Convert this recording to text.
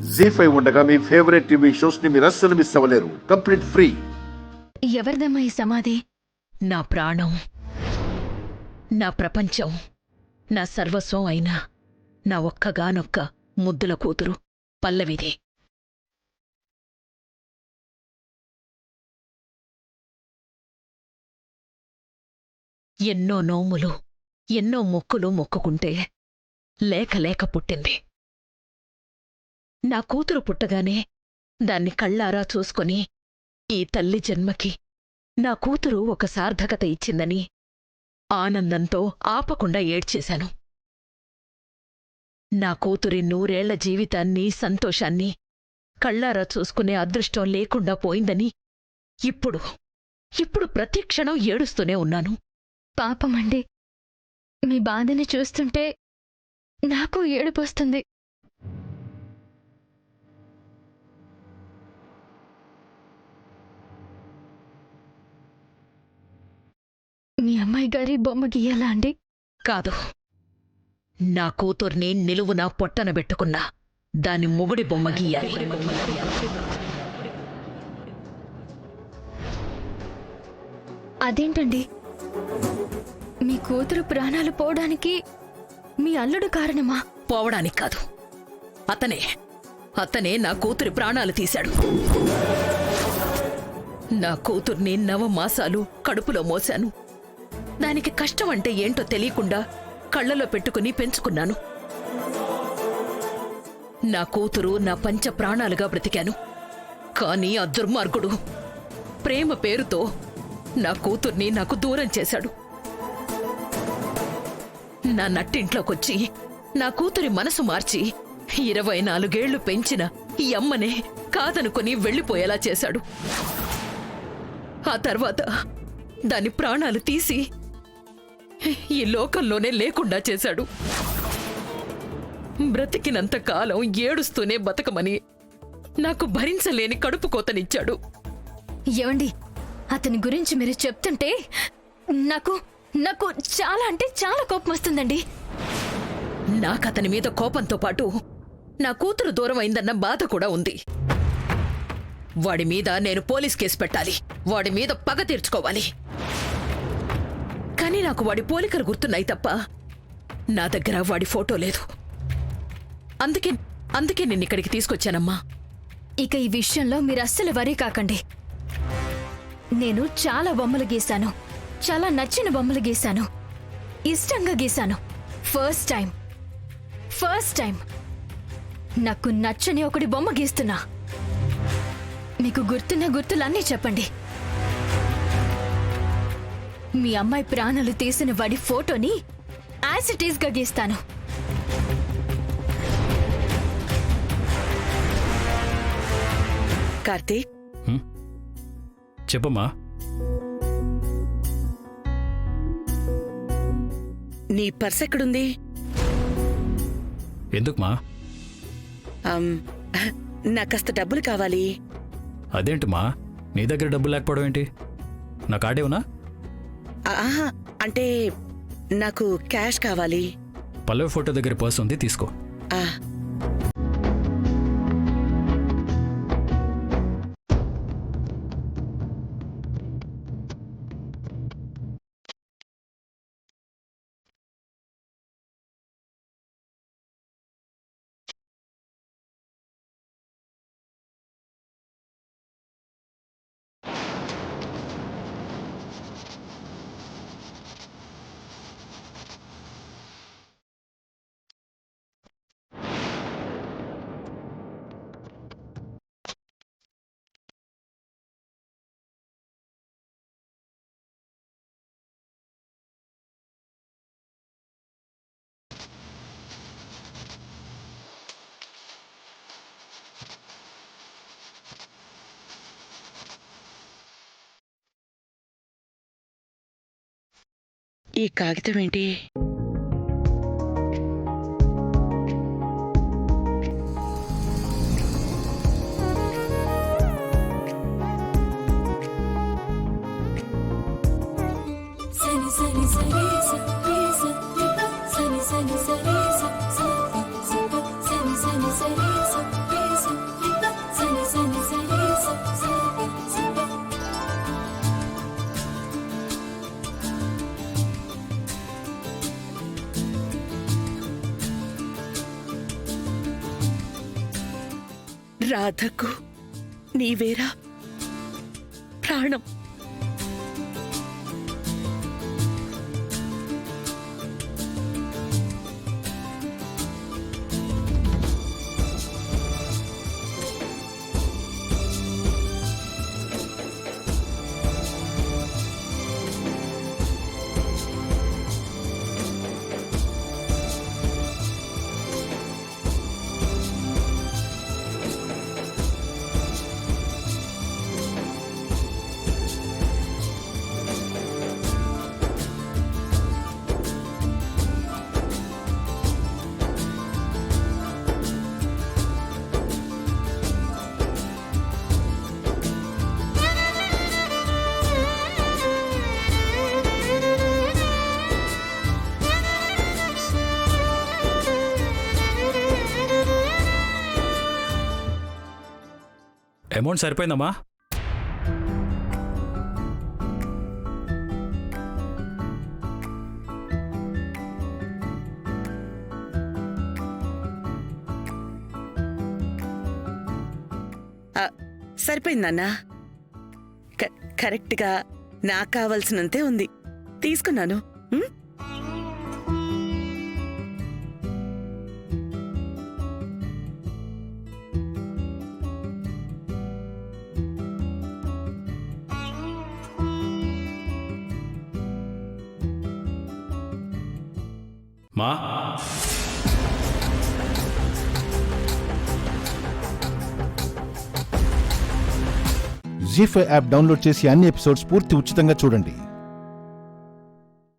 జీ5 ఉండగా మీ favourite TV shows ని మీరు అస్సలు మిస్ అవ్వలేరు. Complete free. ఎవరిదమ్మా ఈ సమాధి? నా ప్రాణం, నా ప్రపంచం, నా సర్వస్వం అయినా నా ఒక్కగానొక్క ముద్దుల కూతురు పల్లవిది. ఎన్నో నోములు, ఎన్నో మొక్కులు మొక్కుకుంటే లేక లేక పుట్టింది. నా కూతురు పుట్టగానే దాన్ని కళ్ళారా చూసుకొని ఈ తల్లి జన్మకి నా కూతురు ఒక సార్థకత ఇచ్చిందని ఆనందంతో ఆపకుండా ఏడ్చేశాను. నా కూతురి 100 ఏళ్ల జీవితాన్ని, సంతోషాన్ని కళ్ళారా చూసుకునే అదృష్టం లేకుండా పోయిందని ఇప్పుడు ప్రతి క్షణం ఏడుస్తూనే ఉన్నాను. పాపమండి, మీ బాధని చూస్తుంటే నాకు ఏడుపొస్తుంది. మీ అమ్మాయి గారి బొమ్మ గీయాలా అండి? కాదు, నా కూతుర్ని నిలువునా పొట్టనబెట్టుకున్నా దాని మొగుడి బొమ్మ గీయాలి. అదేంటండి, మీ కూతురు ప్రాణాలు పోవడానికి మీ అల్లుడు కారణమా? పోవడానికి కాదు, అతనే నా కూతురి ప్రాణాలు తీశాడు. నా కూతుర్ని 9 మాసాలు కడుపులో మోశాను. దానికి కష్టం అంటే ఏంటో తెలియకుండా కళ్లలో పెట్టుకుని పెంచుకున్నాను. నా కూతురు నా పంచ ప్రాణాలుగా బ్రతికాను. కాని ఆ దుర్మార్గుడు ప్రేమ పేరుతో నా కూతుర్ని నాకు దూరం చేశాడు. నా నట్టింట్లోకొచ్చి నా కూతురి మనసు మార్చి 24 ఏళ్లు పెంచిన ఈ అమ్మనే కాదనుకుని వెళ్లిపోయేలా చేశాడు. ఆ తర్వాత దాని ప్రాణాలు తీసి ఈ లోకంలోనే లేకుండా చేశాడు. బ్రతికినంత కాలం ఏడుస్తూనే బతకమని నాకు భరించలేని కడుపు కోతనిచ్చాడు. ఏవండి, అతని గురించి మీరు చెప్తుంటే నాకు నాకు చాలా అంటే చాలా కోపం వస్తుందండి. నాకతని మీద కోపంతో పాటు నా కూతురు దూరం అయిందన్న బాధ కూడా ఉంది. వాడి మీద నేను పోలీస్ కేసు పెట్టాలి. వాడి మీద పగ తీర్చుకోవాలి. కానీ నాకు వాడి పోలికలు గుర్తున్నాయి తప్ప నా దగ్గర వాడి ఫోటో లేదు. అందుకే నిన్నిక్కడికి తీసుకొచ్చానమ్మా. ఇక ఈ విషయంలో మీరు అస్సలు వరీ కాకండి. నేను చాలా బొమ్మలు గీశాను, చాలా నచ్చిన బొమ్మలు గీశాను, ఇష్టంగా గీశాను. ఫస్ట్ టైం నాకు నచ్చని ఒకటి బొమ్మ గీస్తున్నా. మీకు గుర్తున్న గుర్తులన్నీ చెప్పండి. మీ అమ్మాయి ప్రాణాలు తీసిన వాడి ఫోటోని యాజ్ ఇట్ ఈస్ గా గీస్తాను. కార్తీక్, చెప్పమ్మా. నీ పర్స్ ఎక్కడుంది? ఎందుకుమా? నాకాస్త డబ్బులు కావాలి. అదేంటిమా, నీ దగ్గర డబ్బులు లేకపోవడం ఏంటి? నా కార్డేవునా? అంటే నాకు క్యాష్ కావాలి. పల్లవి ఫోటో దగ్గర పర్స్ ఉంది, తీసుకో. ఈ కాగితం ఏంటి? సని సని సరి స రి స సని సని సరి స స సని సని సరి స రి రాధకు నీవేరా ప్రాణం. అమౌంట్ సరిపోయిందమ్మా? సరిపోయిందన్నా. కరెక్ట్గా నాకు కావలసినంతే ఉంది, తీసుకున్నాను. ఉం? మా జీ5 యాప్ డౌన్లోడ్ చేసి అన్ని ఎపిసోడ్స్ పూర్తి ఉచితంగా చూడండి.